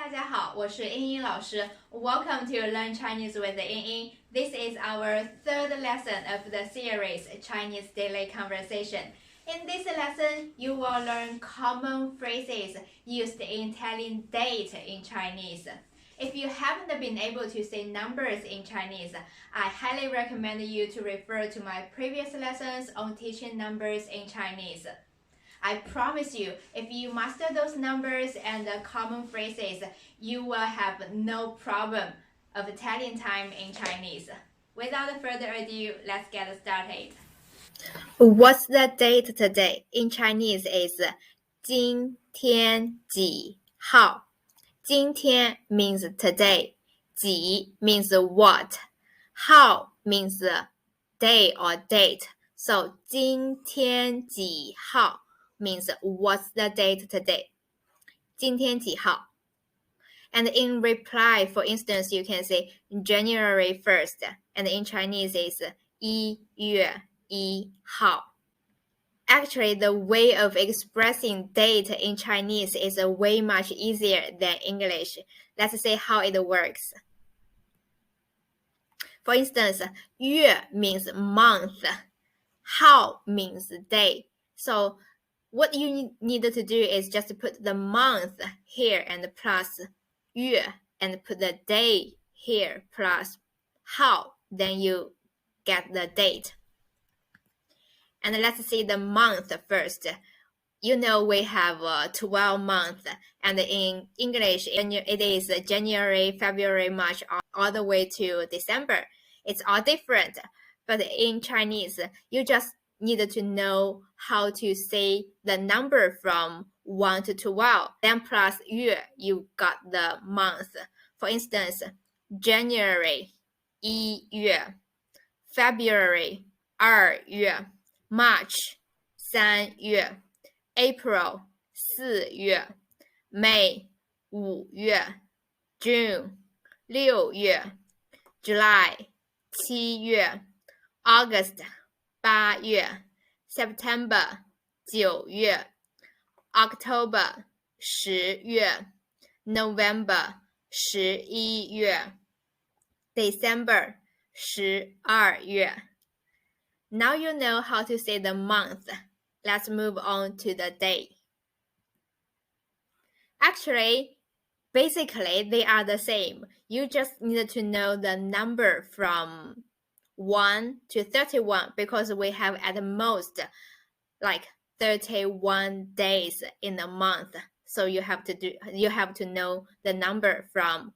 大家好，我是英英老师。Welcome to Learn Chinese with 英英。This is our third lesson of the series Chinese Daily Conversation. In this lesson, you will learn common phrases used in telling date in Chinese. If you haven't been able to say numbers in Chinese, I highly recommend you to refer to my previous lessons on teaching numbers in Chinese. I promise you, if you master those numbers and common phrases, you will have no problem of telling time in Chinese. Without further ado, let's get started. What's the date today? In Chinese is 今天几号? 今天 means today. 几 means what. 号 means day or date. So 今天几号 means what's the date today? 今天几号? And in reply, for instance, you can say January 1st. And in Chinese is 1月1号. Actually, the way of expressing date in Chinese is way much easier than English. Let's see how it works. For instance, 月 means month, 号 means day. So what you need to do is just put the month here and plus 月 and put the day here plus 号. Then you get the date. And let's see the month first. You know we have 12 months, and in English it is January, February, March, all the way to December. It's all different, but in Chinese, you just need to know how to say the number from 1 to 12. Then plus 月, you got the month. For instance, January, 1月, February, 2月, March, 3月, April, 4月, May, 5月, June, 6月, July, 7月, August, 8月, September, 9月, October, 10月, November, 11月, December, 12月. Now you know how to say the month. Let's move on to the day. Actually, basically, they are the same. You just need to know the number from 1 to 31 because we have at most like 31 days in a month. So you have to know the number from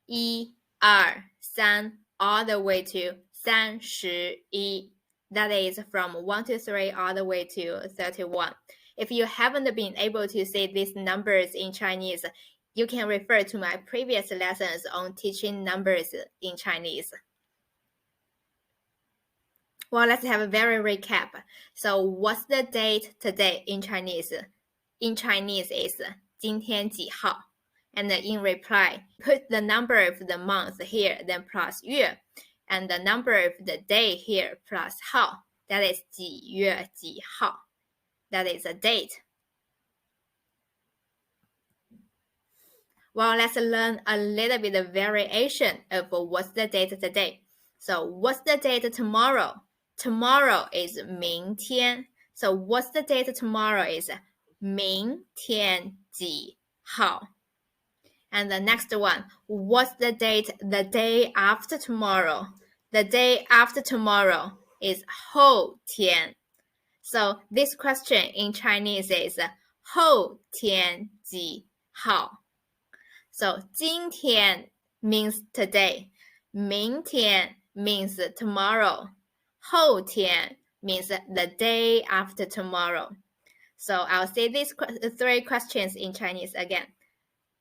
1, 2, 3 all the way to 31. That is from 1 to 3 all the way to 31. If you haven't been able to say these numbers in Chinese, you can refer to my previous lessons on teaching numbers in Chinese. Well, let's have a very recap. So what's the date today in Chinese? In Chinese is 今天几号? And in reply, put the number of the month here, then plus 月, and the number of the day here plus 号. That is 几月几号. That is a date. Well, let's learn a little bit of variation of what's the date today. So what's the date tomorrow? Tomorrow is 明天. So what's the date tomorrow is 明天几号. And the next one, what's the date the day after tomorrow? The day after tomorrow is 后天. So this question in Chinese is 后天几号. So 今天 means today. 明天 means tomorrow. 后天 means the day after tomorrow. So I'll say these 3 questions in Chinese again.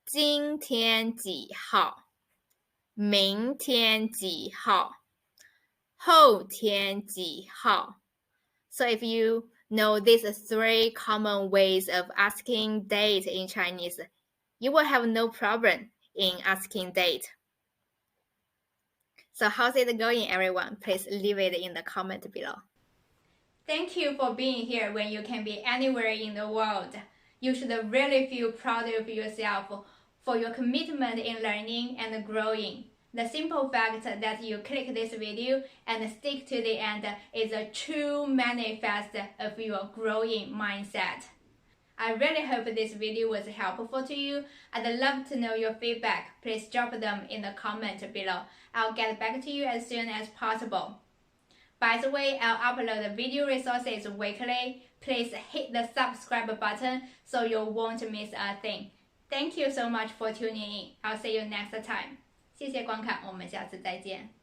今天几号? 明天几号? 后天几号? So if you know these 3 common ways of asking date in Chinese, you will have no problem in asking date. So how's it going, everyone? Please leave it in the comment below. Thank you for being here when you can be anywhere in the world. You should really feel proud of yourself. for your commitment in learning and growing. The simple fact that you click this video and stick to the end is a true manifest of your growing mindset. I really hope this video was helpful to you. I'd love to know your feedback. Please drop them in the comment below. I'll get back to you as soon as possible. By the way, I'll upload the video resources weekly. Please hit the subscribe button so you won't miss a thing. Thank you so much for tuning in. I'll see you next time. 谢谢观看，我们下次再见。